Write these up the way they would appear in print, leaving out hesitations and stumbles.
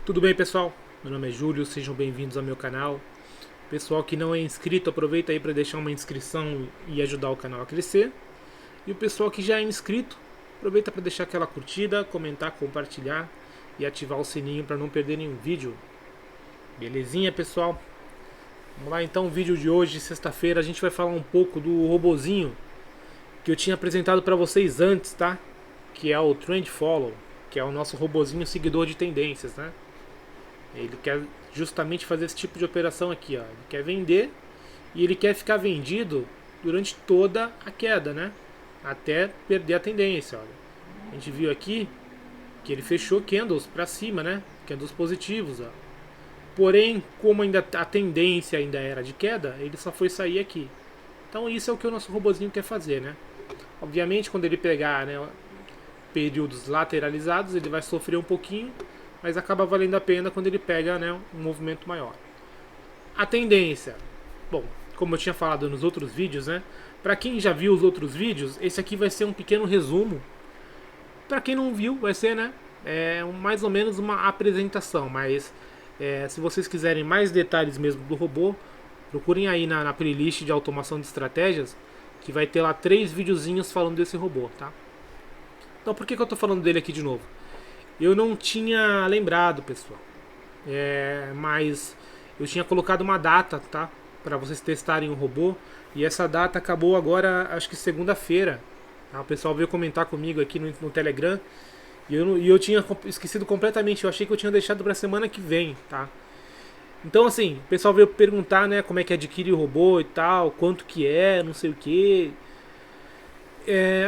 Tudo bem, pessoal? Meu nome é Júlio, sejam bem-vindos ao meu canal. Pessoal que não é inscrito, aproveita aí para deixar uma inscrição e ajudar o canal a crescer. E o pessoal que já é inscrito, aproveita para deixar aquela curtida, comentar, compartilhar e ativar o sininho para não perder nenhum vídeo. Belezinha, pessoal? Vamos lá então, o vídeo de hoje, sexta-feira, a gente vai falar um pouco do robozinho que eu tinha apresentado para vocês antes, tá? Que é o Trend Follow, que é o nosso robozinho seguidor de tendências, né? Ele quer justamente fazer esse tipo de operação aqui, ó. Ele quer vender e ele quer ficar vendido durante toda a queda, né? Até perder a tendência, olha. A gente viu aqui que ele fechou candles para cima, né? Candles positivos, ó. Porém, como ainda a tendência ainda era de queda, ele só foi sair aqui. Então isso é o que o nosso robozinho quer fazer, né? Obviamente, quando ele pegar, né, períodos lateralizados, ele vai sofrer um pouquinho, mas acaba valendo a pena quando ele pega, né, um movimento maior. A tendência, bom, como eu tinha falado nos outros vídeos, né, para quem já viu os outros vídeos, esse aqui vai ser um pequeno resumo. Para quem não viu, vai ser, né, mais ou menos uma apresentação, mas se vocês quiserem mais detalhes mesmo do robô, procurem aí na playlist de automação de estratégias, que vai ter lá 3 videozinhos falando desse robô, tá? Então por que eu tô falando dele aqui de novo? Eu não tinha lembrado, pessoal. Mas eu tinha colocado uma data, tá? Para vocês testarem o robô. E essa data acabou agora, acho que segunda-feira. Tá? O pessoal veio comentar comigo aqui no Telegram. E eu tinha esquecido completamente. Eu achei que eu tinha deixado para semana que vem, tá? Então, assim, o pessoal veio perguntar, né? Como é que adquire o robô e tal. Quanto que é, não sei o que.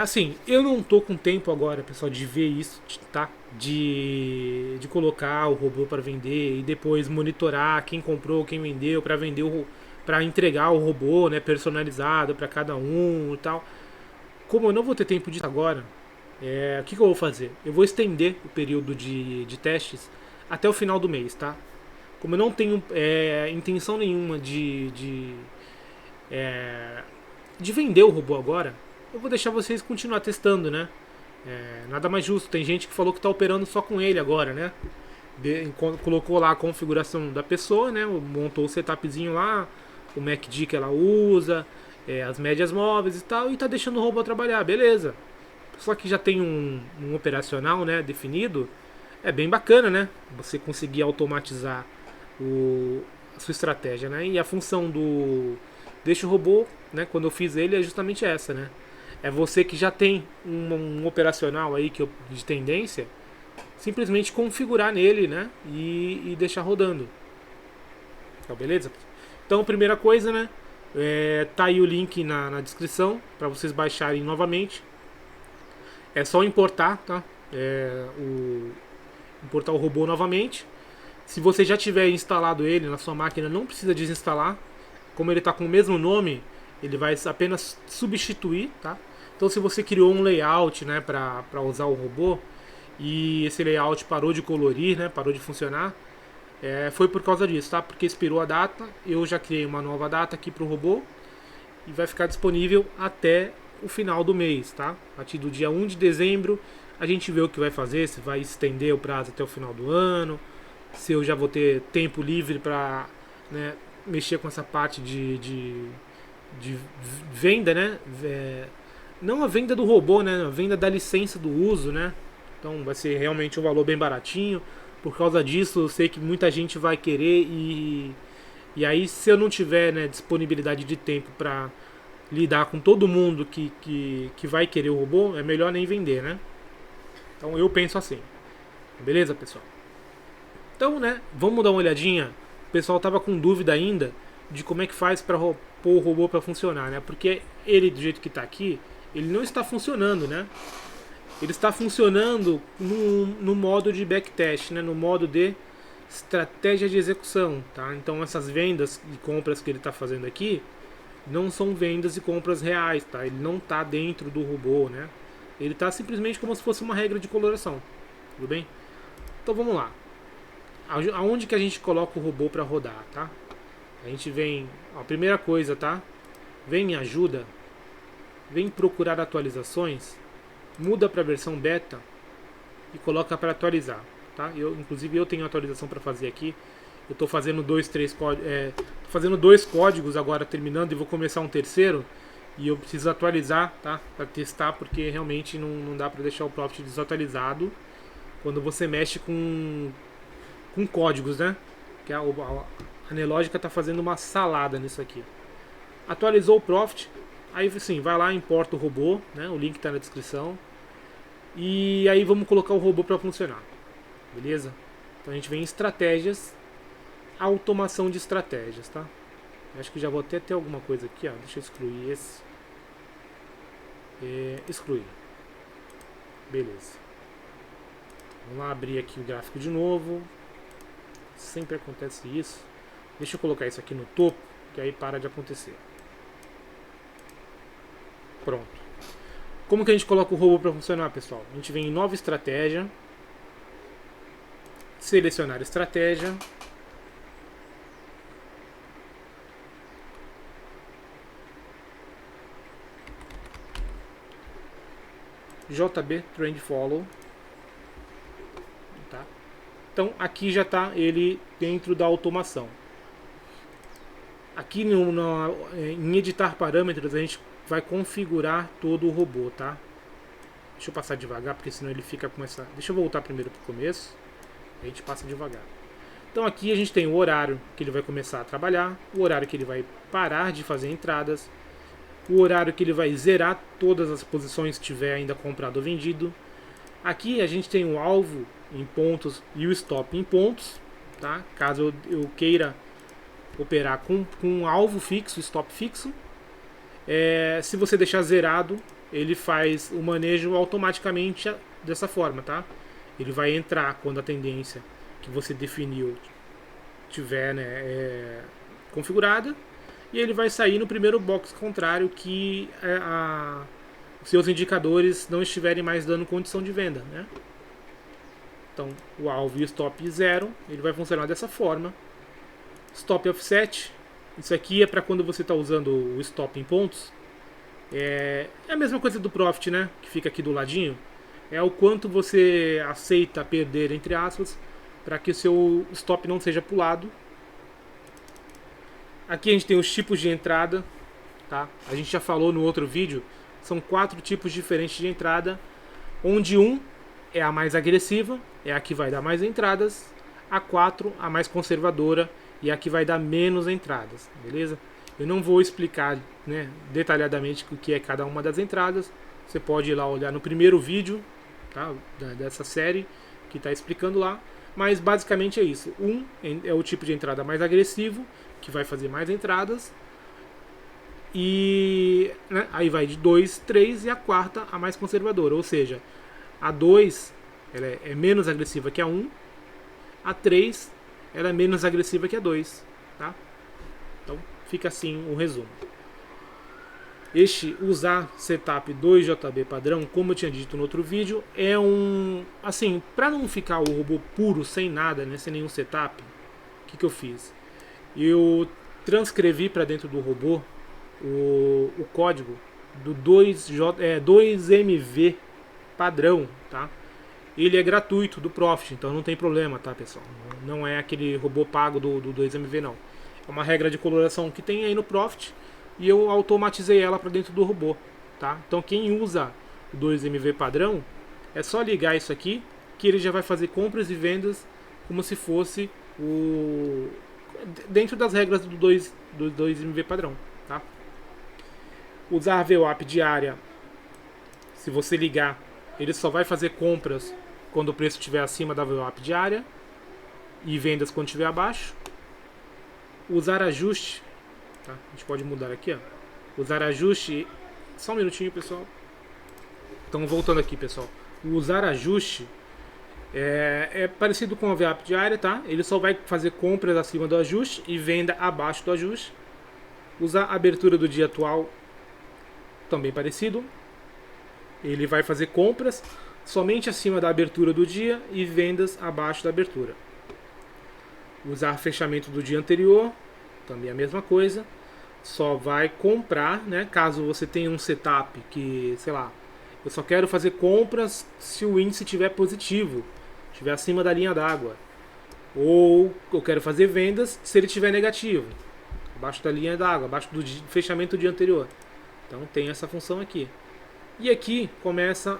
Assim, eu não tô com tempo agora, pessoal, de ver isso, tá? De colocar o robô para vender e depois monitorar quem comprou, quem vendeu, para vender para entregar o robô, né, personalizado para cada um e tal. Como eu não vou ter tempo disso agora, o que eu vou fazer? Eu vou estender o período de testes até o final do mês, tá? Como eu não tenho intenção nenhuma de vender o robô agora, eu vou deixar vocês continuar testando, né? Nada mais justo. Tem gente que falou que está operando só com ele agora, né? Colocou lá a configuração da pessoa, né? Montou o setupzinho lá, o MACD que ela usa, as médias móveis e tal, e tá deixando o robô trabalhar, beleza. Só que já tem um operacional, né, definido, é bem bacana, né? Você conseguir automatizar a sua estratégia, né? E a função do deixa o robô, né? Quando eu fiz ele é justamente essa, né? É você que já tem um operacional aí de tendência, simplesmente configurar nele, né? E deixar rodando. Então, beleza? Então, primeira coisa, né? Tá aí o link na descrição para vocês baixarem novamente. É só importar, tá? Importar o robô novamente. Se você já tiver instalado ele na sua máquina, não precisa desinstalar. Como ele está com o mesmo nome, ele vai apenas substituir, tá? Então, se você criou um layout, né, para usar o robô e esse layout parou de colorir, né, parou de funcionar, foi por causa disso, tá? Porque expirou a data. Eu já criei uma nova data aqui para o robô e vai ficar disponível até o final do mês, tá? A partir do dia 1 de dezembro, a gente vê o que vai fazer, se vai estender o prazo até o final do ano, se eu já vou ter tempo livre para, né, mexer com essa parte de venda, né? Não a venda do robô, né? A venda da licença do uso, né? Então vai ser realmente um valor bem baratinho. Por causa disso, eu sei que muita gente vai querer e aí se eu não tiver, né, disponibilidade de tempo para lidar com todo mundo que vai querer o robô, é melhor nem vender, né? Então eu penso assim. Beleza, pessoal? Então, né, vamos dar uma olhadinha. O pessoal tava com dúvida ainda de como é que faz para pôr o robô para funcionar, né? Porque ele, do jeito que está aqui, ele não está funcionando, né? Ele está funcionando no modo de backtest, né? No modo de estratégia de execução, tá? Então essas vendas e compras que ele está fazendo aqui não são vendas e compras reais, tá? Ele não está dentro do robô, né? Ele está simplesmente como se fosse uma regra de coloração, tudo bem? Então vamos lá. Aonde que a gente coloca o robô para rodar, tá? A gente vem, a primeira coisa, tá? Vem em ajuda, vem procurar atualizações, muda para a versão beta e coloca para atualizar. tá? Inclusive eu tenho atualização para fazer aqui. Eu estou fazendo fazendo dois códigos agora terminando e vou começar um terceiro. E eu preciso atualizar, tá? Para testar, porque realmente não dá para deixar o Profit desatualizado quando você mexe com códigos, né? Que a Nelogica está fazendo uma salada nisso aqui. Atualizou o Profit, aí sim, vai lá, importa o robô, né? O link está na descrição. E aí vamos colocar o robô para funcionar, beleza? Então a gente vem em estratégias, automação de estratégias, tá? Acho que já vou até ter alguma coisa aqui, ó. Deixa eu excluir esse. Excluir. Beleza. Vamos lá abrir aqui o gráfico de novo. Sempre acontece isso. Deixa eu colocar isso aqui no topo, que aí para de acontecer. Pronto. Como que a gente coloca o robô para funcionar, pessoal? A gente vem em nova estratégia. Selecionar estratégia. JB Trend Follow, tá? Então aqui já está ele dentro da automação. Aqui em editar parâmetros a gente vai configurar todo o robô, tá? Deixa eu passar devagar porque senão ele fica com essa. Deixa eu voltar primeiro para o começo. A gente passa devagar. Então aqui a gente tem o horário que ele vai começar a trabalhar, o horário que ele vai parar de fazer entradas, o horário que ele vai zerar todas as posições que tiver ainda comprado ou vendido. Aqui a gente tem o alvo em pontos e o stop em pontos, tá? Caso eu queira operar com um alvo fixo, stop fixo. Se você deixar zerado, ele faz o manejo automaticamente dessa forma, tá? Ele vai entrar quando a tendência que você definiu tiver, né, configurada. E ele vai sair no primeiro box contrário que os seus indicadores não estiverem mais dando condição de venda, né? Então, o alvo e o stop zero, ele vai funcionar dessa forma. Stop offset, isso aqui é para quando você está usando o stop em pontos. É a mesma coisa do profit, né? Que fica aqui do ladinho. É o quanto você aceita perder, entre aspas, para que o seu stop não seja pulado. Aqui a gente tem os tipos de entrada, tá? A gente já falou no outro vídeo, são 4 tipos diferentes de entrada, onde um é a mais agressiva, é a que vai dar mais entradas, a 4 a mais conservadora e a que vai dar menos entradas, beleza? Eu não vou explicar, né, detalhadamente o que é cada uma das entradas, você pode ir lá olhar no primeiro vídeo, tá, dessa série que está explicando lá, mas basicamente é isso. Um é o tipo de entrada mais agressivo, que vai fazer mais entradas, e né, aí vai de 2, 3 e a quarta a mais conservadora, ou seja, a 2 ela é menos agressiva que a 1, a 3 ela é menos agressiva que a 2, tá? Então fica assim o resumo. Usar setup 2JB padrão, como eu tinha dito no outro vídeo, é assim, para não ficar o robô puro, sem nada, né, sem nenhum setup, o que eu fiz? Eu transcrevi para dentro do robô o código do 2MV padrão, tá? Ele é gratuito do Profit, então não tem problema, tá, pessoal? Não é aquele robô pago do 2MV, não. É uma regra de coloração que tem aí no Profit e eu automatizei ela para dentro do robô, tá? Então quem usa o 2MV padrão, é só ligar isso aqui que ele já vai fazer compras e vendas como se fosse dentro das regras do 2MV padrão, tá? Usar a VWAP diária, se você ligar, ele só vai fazer compras quando o preço estiver acima da VWAP diária e vendas quando estiver abaixo. Usar ajuste, tá? A gente pode mudar aqui, ó. Usar ajuste, só um minutinho, pessoal. Então voltando aqui, pessoal. O usar ajuste é parecido com a VWAP diária, tá? Ele só vai fazer compras acima do ajuste e venda abaixo do ajuste. Usar a abertura do dia atual, também parecido. Ele vai fazer compras somente acima da abertura do dia e vendas abaixo da abertura. Usar fechamento do dia anterior, também a mesma coisa. Só vai comprar, né? Caso você tenha um setup que, sei lá, eu só quero fazer compras se o índice estiver positivo. estiver acima da linha d'água. Ou eu quero fazer vendas se ele estiver negativo, abaixo da linha d'água, abaixo do fechamento do dia anterior. Então tem essa função aqui. E aqui começam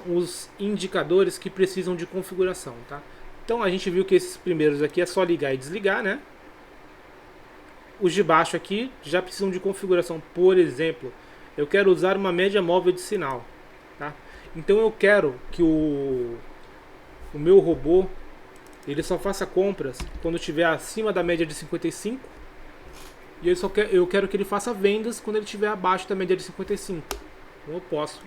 os indicadores que precisam de configuração, tá? Então a gente viu que esses primeiros aqui é só ligar e desligar, né? Os de baixo aqui já precisam de configuração. Por exemplo, eu quero usar uma média móvel de sinal, tá? Então eu quero que o meu robô ele só faça compras quando estiver acima da média de 55. E eu quero que ele faça vendas quando ele estiver abaixo da média de 55. Então eu posso,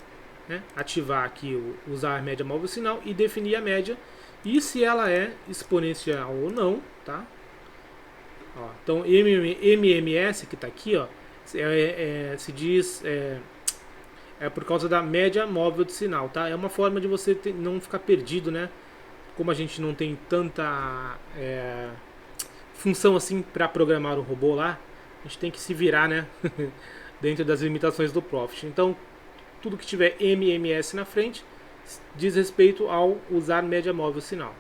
né, ativar aqui, usar a média móvel sinal e definir a média. E se ela é exponencial ou não, tá? Ó, então MMS que está aqui, ó, se diz por causa da média móvel de sinal, tá? É uma forma de você não ficar perdido, né? Como a gente não tem tanta função assim para programar o robô lá, a gente tem que se virar, né? Dentro das limitações do Profit. Então, tudo que tiver MMS na frente diz respeito ao usar média móvel sinal.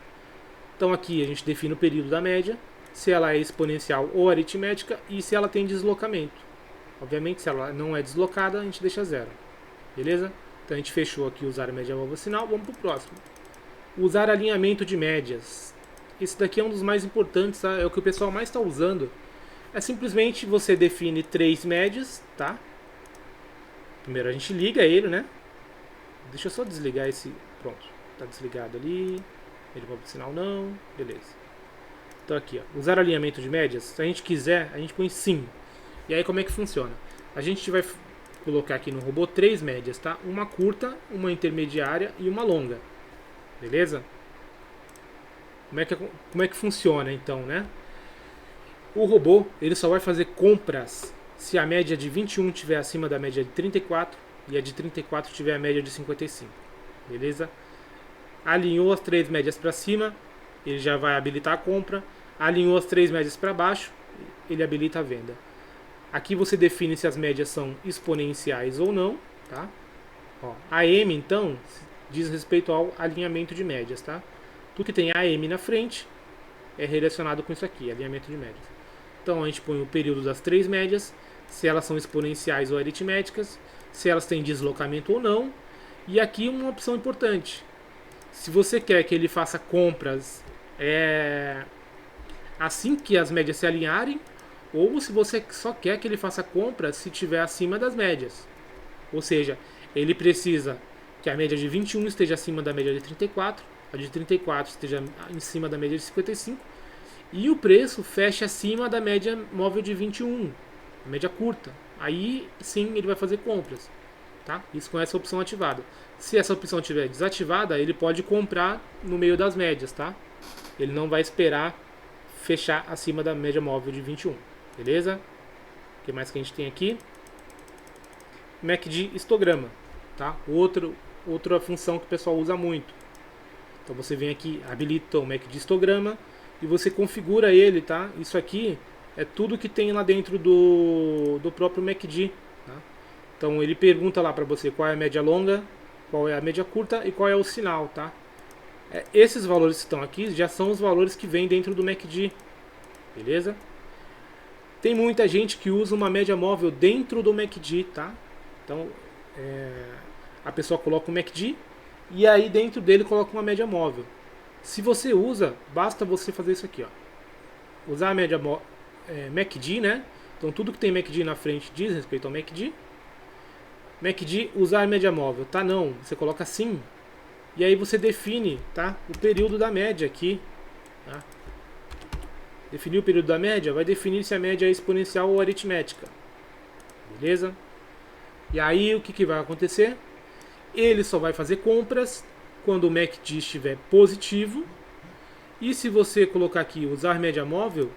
Então aqui a gente define o período da média, se ela é exponencial ou aritmética e se ela tem deslocamento. Obviamente, se ela não é deslocada, a gente deixa zero. Beleza? Então a gente fechou aqui usar a média móvel sinal, vamos para o próximo. Usar alinhamento de médias. Esse daqui é um dos mais importantes, tá? É o que o pessoal mais está usando. É simplesmente você define 3 médias, tá? Primeiro a gente liga ele, né? Deixa eu só desligar esse... Pronto, tá desligado ali. Ele vai pro sinal não, beleza. Então aqui, ó, usar alinhamento de médias. Se a gente quiser, a gente põe sim. E aí como é que funciona? A gente vai colocar aqui no robô 3 médias, tá? Uma curta, uma intermediária e uma longa. Beleza? Como é que funciona então, né? O robô, ele só vai fazer compras se a média de 21 estiver acima da média de 34 e a de 34 tiver a média de 55. Beleza? Alinhou as 3 médias para cima, ele já vai habilitar a compra. Alinhou as 3 médias para baixo, ele habilita a venda. Aqui você define se as médias são exponenciais ou não, tá? Ó, AM então diz respeito ao alinhamento de médias, tá? Tudo que tem AM na frente é relacionado com isso aqui, alinhamento de médias. Então a gente põe o período das 3 médias, se elas são exponenciais ou aritméticas, se elas têm deslocamento ou não. E aqui uma opção importante. Se você quer que ele faça compras assim que as médias se alinharem, ou se você só quer que ele faça compras se estiver acima das médias. Ou seja, ele precisa que a média de 21 esteja acima da média de 34, a de 34 esteja em cima da média de 55, e o preço feche acima da média móvel de 21, a média curta. Aí sim ele vai fazer compras, tá? Isso com essa opção ativada. Se essa opção estiver desativada, ele pode comprar no meio das médias, tá? Ele não vai esperar fechar acima da média móvel de 21, beleza? O que mais que a gente tem aqui? MACD histograma, tá? Outra função que o pessoal usa muito. Então você vem aqui, habilita o MACD histograma e você configura ele, tá? Isso aqui é tudo que tem lá dentro do próprio MACD, tá? Então ele pergunta lá para você qual é a média longa, qual é a média curta e qual é o sinal, tá? Esses valores que estão aqui já são os valores que vêm dentro do MACD, beleza? Tem muita gente que usa uma média móvel dentro do MACD, tá? Então a pessoa coloca o MACD e aí dentro dele coloca uma média móvel. Se você usa, basta você fazer isso aqui, ó. Usar a média MACD, né? Então tudo que tem MACD na frente diz respeito ao MACD. MACD, usar a média móvel, tá? Não, você coloca sim. E aí você define, tá? O período da média aqui, tá? Definir o período da média, vai definir se a média é exponencial ou aritmética. Beleza? E aí o que vai acontecer? Ele só vai fazer compras quando o MACD estiver positivo. E se você colocar aqui usar média móvel,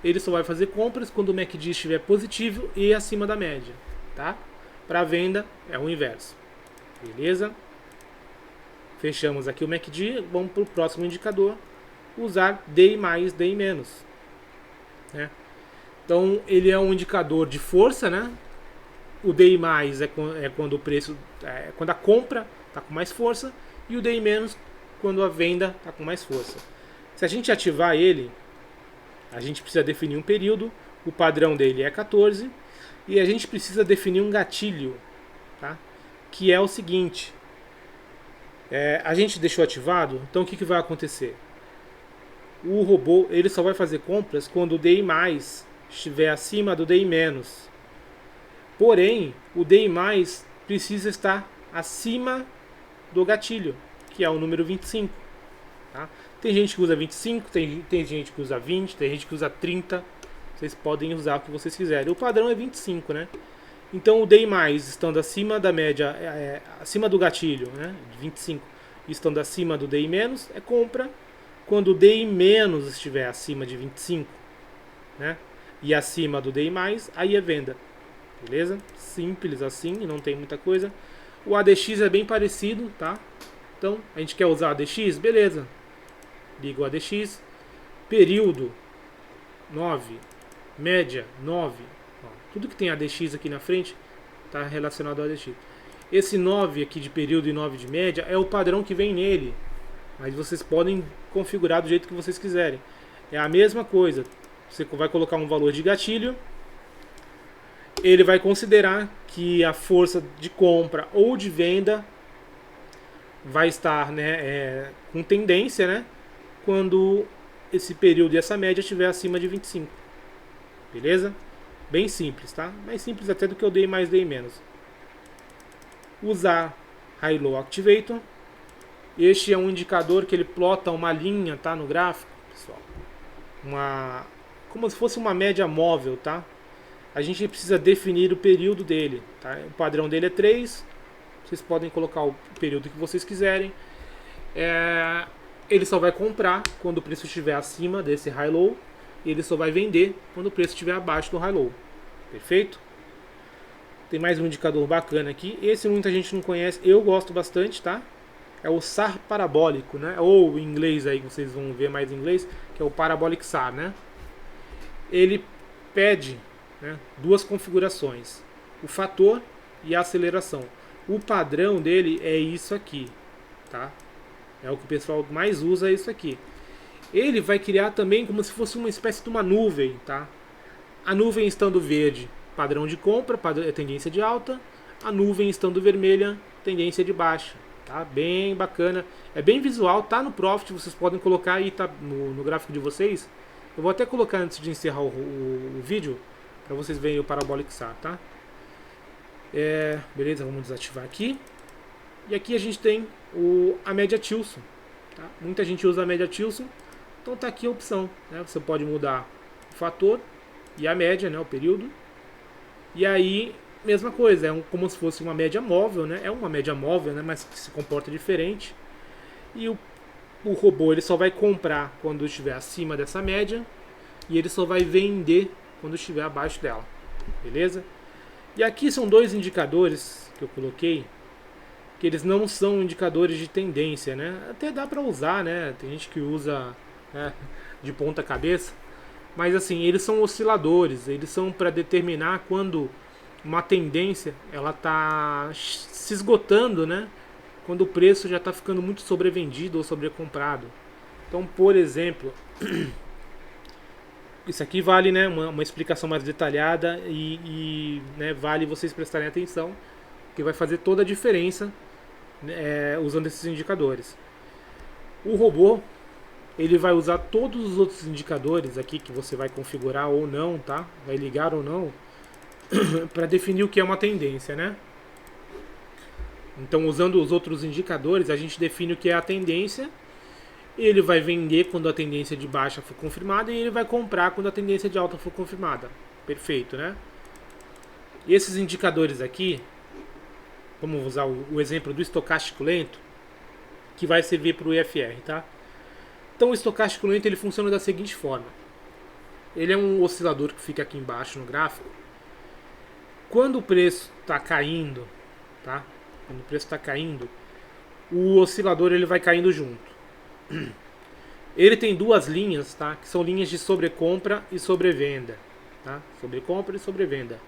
ele só vai fazer compras quando o MACD estiver positivo e acima da média, tá? Para venda é o inverso. Beleza? Fechamos aqui o MACD, vamos para o próximo indicador, usar DI+, DI-. Né? Então ele é um indicador de força, né? O DI+ é quando o preço, quando a compra está com mais força, e o DI- quando a venda está com mais força. Se a gente ativar ele, a gente precisa definir um período, o padrão dele é 14, e a gente precisa definir um gatilho, tá? Que é o seguinte, a gente deixou ativado, então o que vai acontecer? O robô ele só vai fazer compras quando o DI mais estiver acima do DI menos. Porém, o DI mais precisa estar acima do gatilho, que é o número 25. Tá? Tem gente que usa 25, tem gente que usa 20, tem gente que usa 30. Vocês podem usar o que vocês quiserem. O padrão é 25, né? Então o DI mais estando acima da média, acima do gatilho, né? De 25, estando acima do DI menos, é compra. Quando o DI menos estiver acima de 25, né? E acima do DI mais, aí é venda. Beleza? Simples assim, não tem muita coisa. O ADX é bem parecido, tá? Então, a gente quer usar o ADX? Beleza. Liga o ADX. Período 9. Média 9. Ó, tudo que tem ADX aqui na frente está relacionado ao ADX. Esse 9 aqui de período e 9 de média é o padrão que vem nele. Mas vocês podem configurar do jeito que vocês quiserem. É a mesma coisa. Você vai colocar um valor de gatilho. Ele vai considerar que a força de compra ou de venda vai estar, né, com tendência, né, quando esse período e essa média estiver acima de 25. Beleza? Bem simples, tá? Mais simples até do que eu dei mais, dei menos. Usar High-Low Activator. Este é um indicador que ele plota uma linha, tá, no gráfico, pessoal. Como se fosse uma média móvel, tá? A gente precisa definir o período dele, tá? O padrão dele é 3. Vocês podem colocar o período que vocês quiserem. Ele só vai comprar quando o preço estiver acima desse high-low. E ele só vai vender quando o preço estiver abaixo do high-low. Perfeito? Tem mais um indicador bacana aqui. Esse muita gente não conhece. Eu gosto bastante, tá? É o SAR parabólico, né? Ou em inglês aí, vocês vão ver mais em inglês, que é o Parabolic SAR, né? Ele pede, né, duas configurações, o fator e a aceleração. O padrão dele é isso aqui, tá? É o que o pessoal mais usa, é isso aqui. Ele vai criar também como se fosse uma espécie de uma nuvem, tá? A nuvem estando verde, padrão de compra, tendência de alta. A nuvem estando vermelha, tendência de baixa, tá? Bem bacana, é bem visual, tá no Profit, vocês podem colocar aí, tá no gráfico de vocês. Eu vou até colocar antes de encerrar o vídeo, para vocês verem o Parabolic SAR, tá? Beleza, vamos desativar aqui. E aqui a gente tem a média Tilson, tá? Muita gente usa a média Tilson, então tá aqui a opção, né? Você pode mudar o fator e a média, né? O período. E aí, mesma coisa, como se fosse uma média móvel, né? É uma média móvel, né? Mas que se comporta diferente. E o robô ele só vai comprar quando estiver acima dessa média e ele só vai vender quando estiver abaixo dela, beleza? E aqui são dois indicadores que eu coloquei, que eles não são indicadores de tendência, né? Até dá para usar, né? Tem gente que usa, né, de ponta cabeça, mas assim, eles são osciladores, eles são para determinar quando uma tendência ela tá se esgotando, né? Quando o preço já está ficando muito sobrevendido ou sobrecomprado. Então, por exemplo, isso aqui vale, né, uma explicação mais detalhada e né, vale vocês prestarem atenção, que vai fazer toda a diferença, né, usando esses indicadores. O robô ele vai usar todos os outros indicadores aqui que você vai configurar ou não, tá? Vai ligar ou não, para definir o que é uma tendência, né? Então, usando os outros indicadores, a gente define o que é a tendência. Ele vai vender quando a tendência de baixa for confirmada e ele vai comprar quando a tendência de alta for confirmada. Perfeito, né? E esses indicadores aqui, vamos usar o exemplo do estocástico lento, que vai servir para o IFR, tá? Então, o estocástico lento ele funciona da seguinte forma. Ele é um oscilador que fica aqui embaixo no gráfico. Quando o preço está caindo, tá? Quando o preço está caindo, o oscilador ele vai caindo junto. Ele tem duas linhas, tá? Que são linhas de sobrecompra e sobrevenda, tá? Sobrecompra e sobrevenda.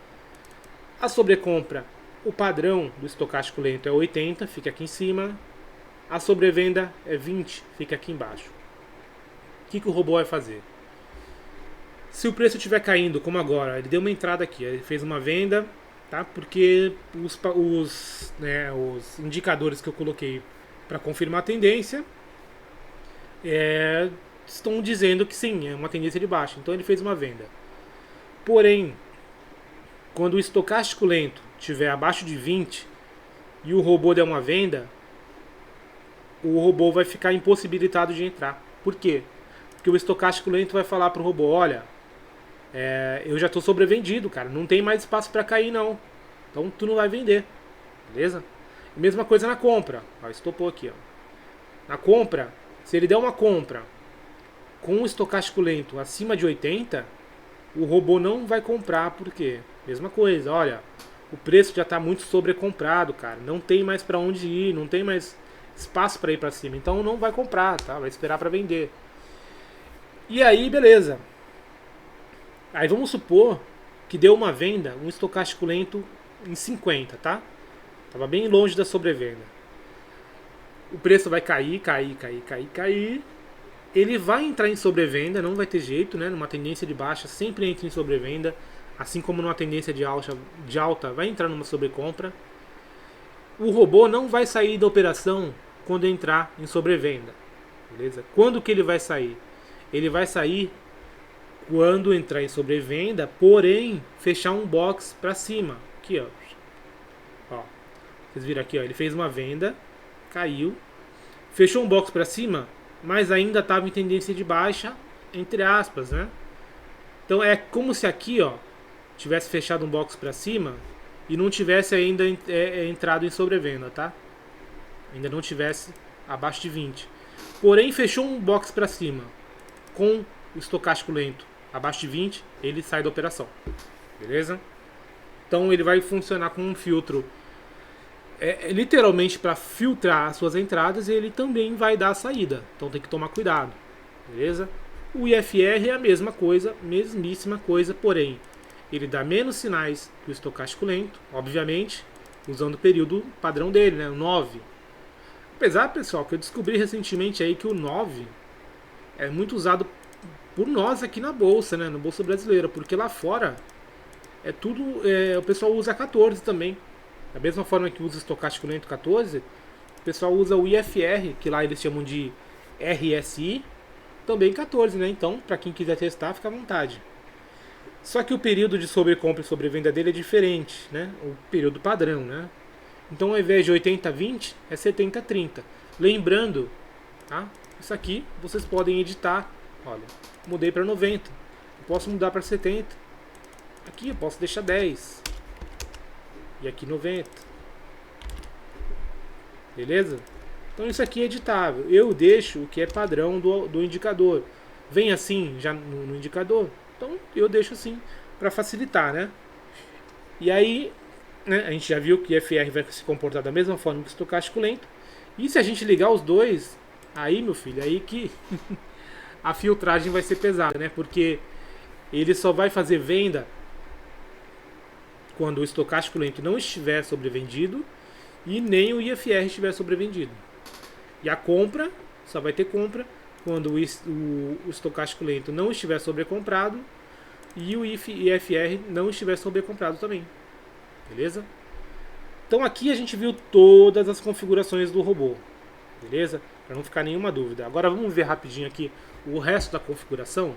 A sobrecompra, o padrão do estocástico lento é 80, fica aqui em cima. a sobrevenda é 20, fica aqui embaixo. O que o robô vai fazer? Se o preço estiver caindo, como agora, ele deu uma entrada aqui, ele fez uma venda, tá? Porque os indicadores que eu coloquei para confirmar a tendência estão dizendo que sim, é uma tendência de baixa. Então ele fez uma venda. Porém, quando o estocástico lento estiver abaixo de 20 e o robô der uma venda, o robô vai ficar impossibilitado de entrar. Por quê? Porque o estocástico lento vai falar para o robô, olha, eu já estou sobrevendido, cara, não tem mais espaço para cair não. Então tu não vai vender, beleza? Mesma coisa na compra. Ó, estopou aqui, ó. Na compra, se ele der uma compra com o estocástico lento acima de 80, o robô não vai comprar, por quê? Mesma coisa, olha, o preço já está muito sobrecomprado, cara, não tem mais para onde ir, não tem mais espaço para ir para cima, então não vai comprar, tá? Vai esperar para vender. E aí, beleza. Aí vamos supor que deu uma venda, um estocástico lento em 50, tá? Tava bem longe da sobrevenda. O preço vai cair. Ele vai entrar em sobrevenda, não vai ter jeito, né? Numa tendência de baixa sempre entra em sobrevenda, assim como numa tendência de alta vai entrar numa sobrecompra. O robô não vai sair da operação quando entrar em sobrevenda, beleza? Quando que ele vai sair? Ele vai sair quando entrar em sobrevenda, porém fechar um box para cima. Aqui, ó. Vocês viram aqui, ó. Ele fez uma venda, caiu, fechou um box para cima, mas ainda estava em tendência de baixa, entre aspas, né? Então é como se aqui, ó, tivesse fechado um box para cima e não tivesse ainda entrado em sobrevenda, tá? Ainda não tivesse abaixo de 20. Porém fechou um box para cima com o estocástico lento abaixo de 20, ele sai da operação, beleza? Então ele vai funcionar como um filtro, literalmente para filtrar as suas entradas, e ele também vai dar a saída, então tem que tomar cuidado, beleza? O IFR é a mesma coisa, mesmíssima coisa, porém ele dá menos sinais que o estocástico lento, obviamente, usando o período padrão dele, né, o 9. Apesar, pessoal, que eu descobri recentemente aí que o 9 é muito usado por nós aqui na bolsa, né, na bolsa brasileira, porque lá fora é tudo, o pessoal usa 14 também. Da mesma forma que usa estocástico lento 14, o pessoal usa o IFR, que lá eles chamam de RSI, também 14, né? Então, para quem quiser testar, fica à vontade. Só que o período de sobrecompra e sobrevenda dele é diferente, né? O período padrão, né? Então, ao invés de 80-20, é 70-30. Lembrando, tá? Isso aqui vocês podem editar. Olha, mudei para 90. Eu posso mudar para 70. Aqui eu posso deixar 10. E aqui 90. Beleza? Então isso aqui é editável. Eu deixo o que é padrão do indicador. Vem assim já no indicador. Então eu deixo assim para facilitar, né? E aí, né, a gente já viu que FR vai se comportar da mesma forma que o estocástico lento. E se a gente ligar os dois, aí, meu filho, aí que a filtragem vai ser pesada, né? Porque ele só vai fazer venda quando o estocástico lento não estiver sobrevendido e nem o IFR estiver sobrevendido. E a compra, só vai ter compra quando o estocástico lento não estiver sobrecomprado e o IFR não estiver sobrecomprado também. Beleza? Então aqui a gente viu todas as configurações do robô. Beleza? Para não ficar nenhuma dúvida. Agora vamos ver rapidinho aqui o resto da configuração.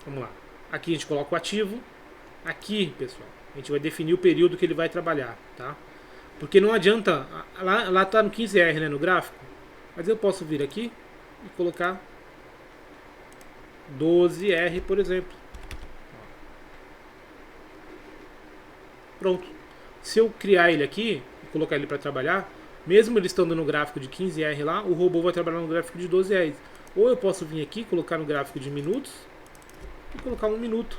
Vamos lá. Aqui a gente coloca o ativo. Aqui, pessoal, a gente vai definir o período que ele vai trabalhar, tá? Porque não adianta, lá tá no 15R, né, no gráfico, mas eu posso vir aqui e colocar 12R, por exemplo. Pronto. Se eu criar ele aqui e colocar ele para trabalhar, mesmo ele estando no gráfico de 15R lá, o robô vai trabalhar no gráfico de 12R. Ou eu posso vir aqui, colocar no gráfico de minutos e colocar 1 minuto.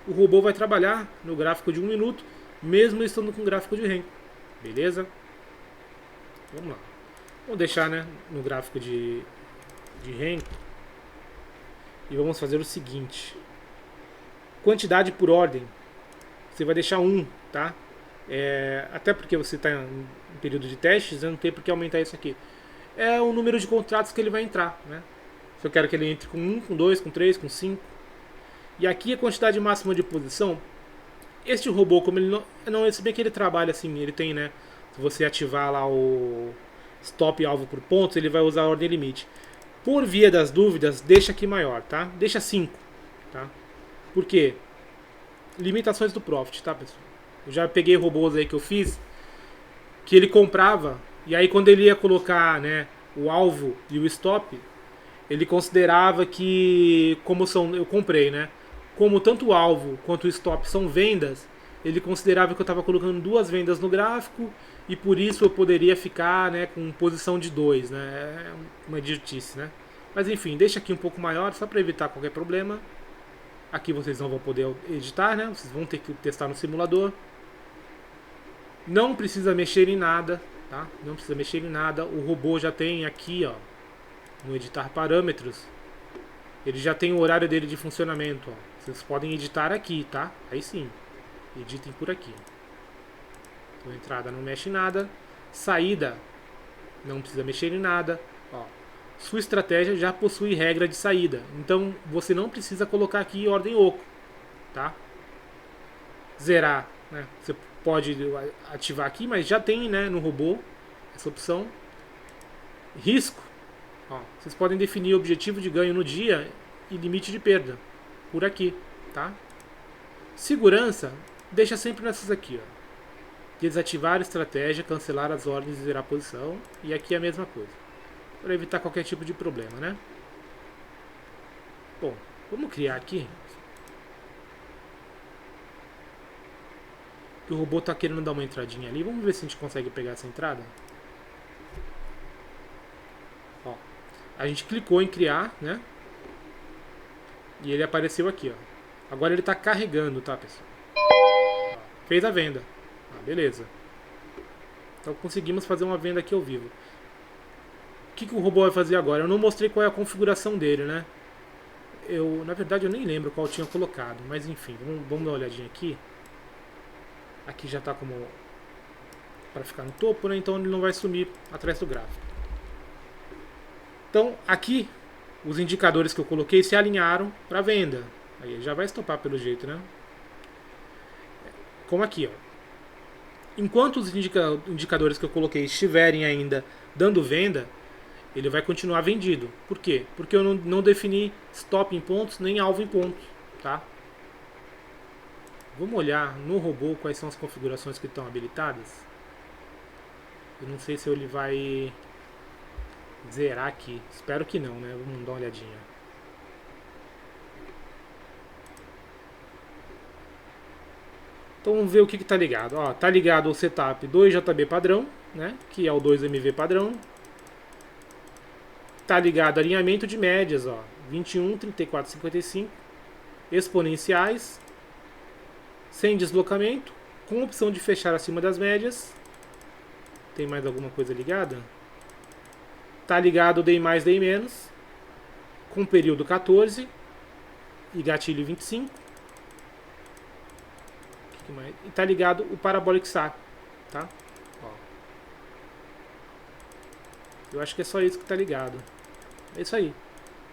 O robô vai trabalhar no gráfico de 1 minuto, mesmo estando com gráfico de REM. Beleza? Vamos lá. Vamos deixar, né, no gráfico de REM. E vamos fazer o seguinte. Quantidade por ordem. Você vai deixar 1, tá? Até porque você está em período de testes, eu não tem por que aumentar isso aqui. É o número de contratos que ele vai entrar, né? Se eu quero que ele entre com 1, com 2, com 3, com 5. E aqui a quantidade máxima de posição. Este robô, como ele não, se bem que ele trabalha assim, ele tem, né? Se você ativar lá o stop alvo por pontos, ele vai usar a ordem limite. Por via das dúvidas, deixa aqui maior, tá? Deixa 5, tá? Por quê? Limitações do Profit, tá, pessoal? Eu já peguei robôs aí que eu fiz, que ele comprava, e aí quando ele ia colocar, né, o alvo e o stop, ele considerava que, como são, eu comprei, né? Como tanto o alvo quanto o stop são vendas, ele considerava que eu estava colocando 2 vendas no gráfico e por isso eu poderia ficar, né, com posição de 2, né? É uma idiotice, né? Mas enfim, deixa aqui um pouco maior só para evitar qualquer problema. Aqui vocês não vão poder editar, né? Vocês vão ter que testar no simulador. Não precisa mexer em nada, tá? Não precisa mexer em nada. O robô já tem aqui, ó, no editar parâmetros, ele já tem o horário dele de funcionamento, ó. Vocês podem editar aqui, tá? Aí sim, editem por aqui. Então, entrada não mexe em nada, saída não precisa mexer em nada, ó. Sua estratégia já possui regra de saída, então você não precisa colocar aqui ordem oco, tá? Zerar, né? Você pode ativar aqui, mas já tem, né, no robô essa opção. Risco, ó, vocês podem definir objetivo de ganho no dia e limite de perda por aqui, tá? Segurança, deixa sempre nessas aqui, ó. Desativar a estratégia, cancelar as ordens e zerar a posição. E aqui é a mesma coisa, para evitar qualquer tipo de problema, né? Bom, vamos criar aqui. O robô está querendo dar uma entradinha ali. Vamos ver se a gente consegue pegar essa entrada. Ó, a gente clicou em criar, né? E ele apareceu aqui, ó. Agora ele está carregando, tá, pessoal? Ó, fez a venda. Ah, beleza. Então conseguimos fazer uma venda aqui ao vivo. O que o robô vai fazer agora? Eu não mostrei qual é a configuração dele, né? Na verdade, eu nem lembro qual eu tinha colocado. Mas enfim, vamos dar uma olhadinha aqui. Aqui já está como para ficar no topo, né? Então ele não vai sumir atrás do gráfico. Então aqui os indicadores que eu coloquei se alinharam para venda. Aí ele já vai estopar pelo jeito, né? Como aqui, ó. Enquanto os indicadores que eu coloquei estiverem ainda dando venda, ele vai continuar vendido. Por quê? Porque eu não defini stop em pontos nem alvo em pontos, tá? Vamos olhar no robô quais são as configurações que estão habilitadas. Eu não sei se ele vai zerar aqui. Espero que não, né? Vamos dar uma olhadinha. Então vamos ver o que está ligado. Ó, tá ligado ao setup 2JB padrão, né? Que é o 2MV padrão. Tá ligado alinhamento de médias, ó. 21, 34, 55. Exponenciais. Sem deslocamento. Com opção de fechar acima das médias. Tem mais alguma coisa ligada? Tá ligado Day mais, Day menos. Com período 14. E gatilho 25. E tá ligado o Parabolic SAR, tá? Ó. Eu acho que é só isso que tá ligado. É isso aí.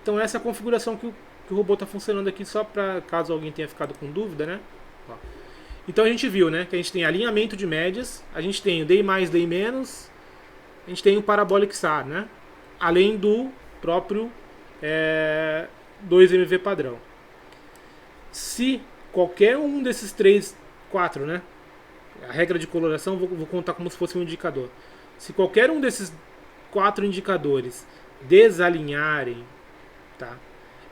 Então essa é a configuração que o robô está funcionando aqui, só para caso alguém tenha ficado com dúvida, né? Ó. Então a gente viu, né, que a gente tem alinhamento de médias, a gente tem o Day mais, Day menos, a gente tem o Parabolic SAR, né? Além do próprio 2MV padrão. Se qualquer um desses 4, né? A regra de coloração vou contar como se fosse um indicador. Se qualquer um desses 4 indicadores desalinharem, tá?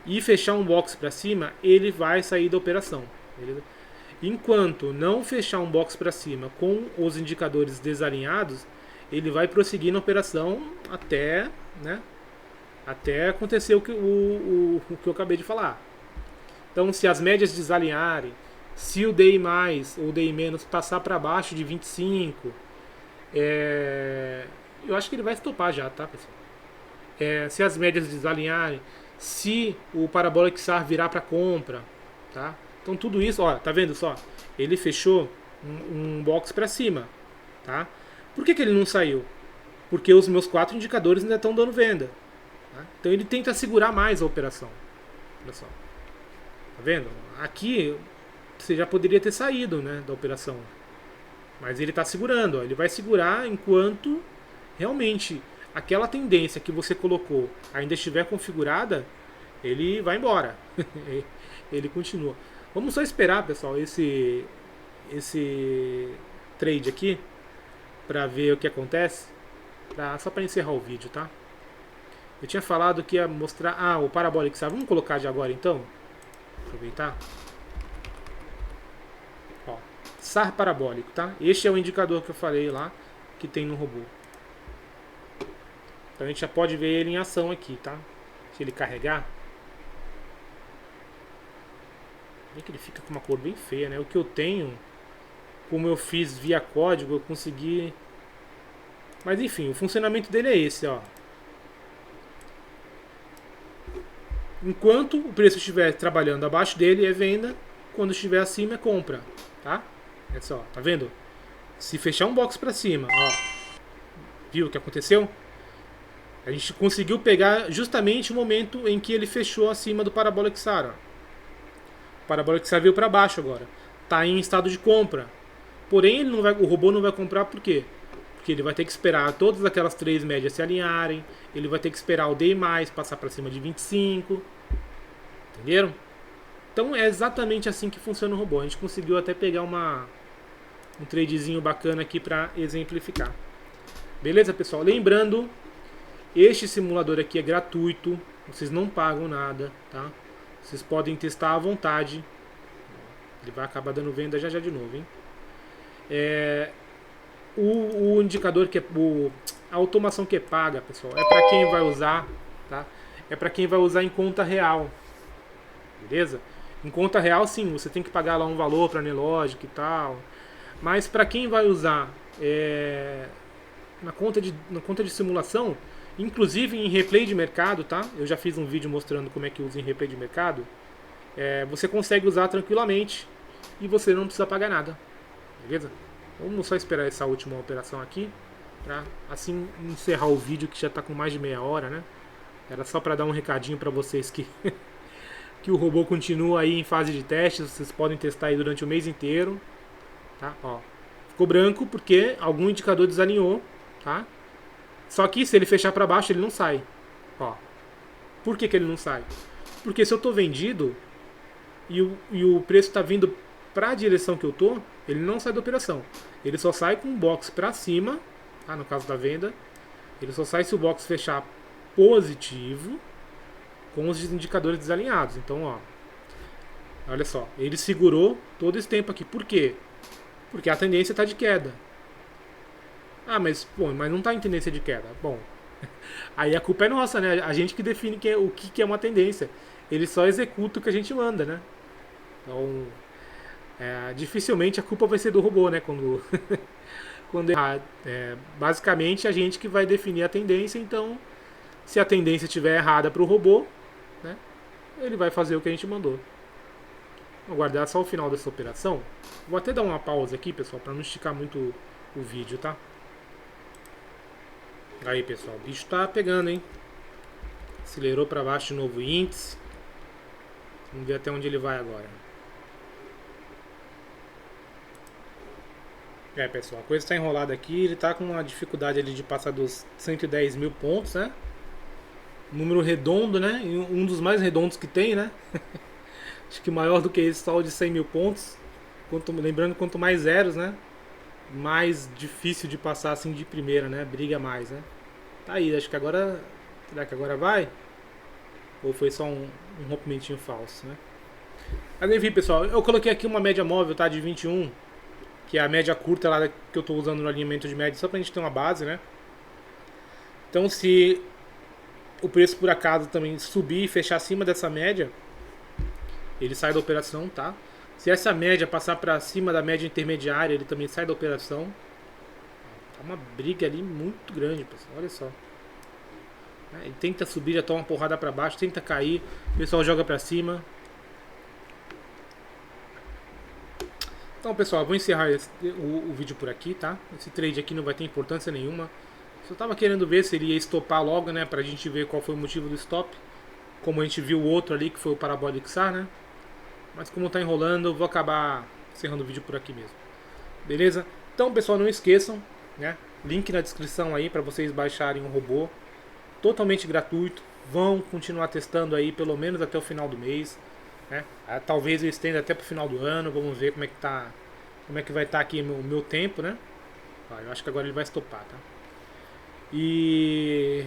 E fechar um box para cima, ele vai sair da operação. Beleza? Enquanto não fechar um box para cima com os indicadores desalinhados, ele vai prosseguir na operação até, né? Até acontecer o que eu acabei de falar. Então, se as médias desalinharem, se o Day mais ou Day menos passar para baixo de 25, eu acho que ele vai estopar já, tá, pessoal? Se as médias desalinharem, se o Parabolic SAR virar para compra, tá? Então tudo isso, ó, tá vendo só? Ele fechou um box para cima, tá? Por que ele não saiu? Porque os meus 4 indicadores ainda estão dando venda. Tá? Então ele tenta segurar mais a operação. Olha só. Tá vendo? Aqui você já poderia ter saído, né, da operação. Mas ele está segurando. Ó. Ele vai segurar enquanto realmente aquela tendência que você colocou ainda estiver configurada, ele vai embora. Ele continua. Vamos só esperar, pessoal, esse trade aqui para ver o que acontece. Só para encerrar o vídeo, tá? Eu tinha falado que ia mostrar... o Parabolic SAR. Vamos colocar de agora, então? Aproveitar. Ó, SAR parabólico, tá? Este é o indicador que eu falei lá, que tem no robô. Então a gente já pode ver ele em ação aqui, tá? Se ele carregar. Vê que ele fica com uma cor bem feia, né? O que eu tenho, como eu fiz via código, eu consegui... Mas enfim, o funcionamento dele é esse, ó. Enquanto o preço estiver trabalhando abaixo dele é venda, quando estiver acima é compra, tá? É só, tá vendo? Se fechar um box para cima, ó. Viu o que aconteceu? A gente conseguiu pegar justamente o momento em que ele fechou acima do Parabolic SAR, ó. O Parabolic SAR veio para baixo agora. Tá em estado de compra. Porém, ele não vai, o robô não vai comprar por quê? Porque ele vai ter que esperar todas aquelas 3 médias se alinharem. Ele vai ter que esperar o DI+, passar para cima de 25. Entenderam? Então é exatamente assim que funciona o robô. A gente conseguiu até pegar um tradezinho bacana aqui para exemplificar. Beleza, pessoal? Lembrando, este simulador aqui é gratuito. Vocês não pagam nada, tá? Vocês podem testar à vontade. Ele vai acabar dando venda já de novo, hein? O indicador que é a automação que é paga, pessoal, é para quem vai usar, tá? É para quem vai usar em conta real, beleza? Em conta real, sim, você tem que pagar lá um valor para Nelogic e tal, mas para quem vai usar na conta de simulação, inclusive em replay de mercado, tá? Eu já fiz um vídeo mostrando como é que usa em replay de mercado. Você consegue usar tranquilamente e você não precisa pagar nada, beleza? Vamos só esperar essa última operação aqui, para assim encerrar o vídeo que já está com mais de meia hora, né? Era só para dar um recadinho para vocês que que o robô continua aí em fase de testes, vocês podem testar aí durante o mês inteiro, tá? Ó, ficou branco porque algum indicador desalinhou, tá? Só que se ele fechar para baixo ele não sai, ó. Por que ele não sai? Porque se eu estou vendido e o preço está vindo para a direção que eu tô, ele não sai da operação. Ele só sai com o box para cima, tá? No caso da venda, ele só sai se o box fechar positivo com os indicadores desalinhados. Então, ó, olha só, ele segurou todo esse tempo aqui. Por quê? Porque a tendência está de queda. Mas não está em tendência de queda. Bom, aí a culpa é nossa, né? A gente que define o que é uma tendência. Ele só executa o que a gente manda, né? Então, dificilmente a culpa vai ser do robô, né? Quando errar. Basicamente a gente que vai definir a tendência. Então, se a tendência estiver errada para o robô, né, ele vai fazer o que a gente mandou. Vou aguardar só o final dessa operação. Vou até dar uma pausa aqui, pessoal, para não esticar muito o vídeo, tá? Aí, pessoal, o bicho tá pegando, hein? Acelerou para baixo de novo o índice. Vamos ver até onde ele vai agora. Pessoal, a coisa está enrolada aqui. Ele está com uma dificuldade ali de passar dos 110 mil pontos, né? Número redondo, né? Um dos mais redondos que tem, né? Acho que maior do que esse só o de 100 mil pontos. Lembrando, quanto mais zeros, né? Mais difícil de passar assim de primeira, né? Briga mais, né? Tá aí, acho que agora... Será que agora vai? Ou foi só um rompimentinho falso, né? Mas enfim, pessoal, eu coloquei aqui uma média móvel, tá? De 21, que é a média curta lá que eu estou usando no alinhamento de média, só pra gente ter uma base, né? Então, se o preço por acaso também subir e fechar acima dessa média, ele sai da operação, tá? Se essa média passar para cima da média intermediária, ele também sai da operação. Tá uma briga ali muito grande, pessoal, olha só. Ele tenta subir, já toma uma porrada para baixo, tenta cair, o pessoal joga para cima. Então, pessoal, eu vou encerrar o vídeo por aqui, tá? Esse trade aqui não vai ter importância nenhuma. Só tava querendo ver se ele ia estopar logo, né? Pra gente ver qual foi o motivo do stop. Como a gente viu o outro ali, que foi o Parabolic SAR, né? Mas como tá enrolando, eu vou acabar encerrando o vídeo por aqui mesmo. Beleza? Então, pessoal, não esqueçam, né? Link na descrição aí para vocês baixarem um robô. Totalmente gratuito. Vão continuar testando aí pelo menos até o final do mês, né? Talvez eu estenda até pro final do ano. Vamos ver como é que tá, como é que vai estar aqui o meu tempo, né? Eu acho que agora ele vai estopar, tá? E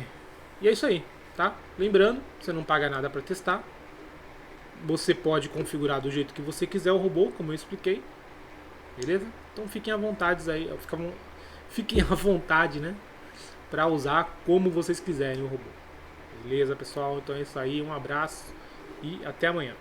é isso aí, tá? Lembrando, você não paga nada para testar. Você pode configurar do jeito que você quiser o robô, como eu expliquei. Beleza? Então fiquem à vontade aí, fiquem à vontade, né? Para usar como vocês quiserem o robô. Beleza, pessoal? Então é isso aí, um abraço e até amanhã.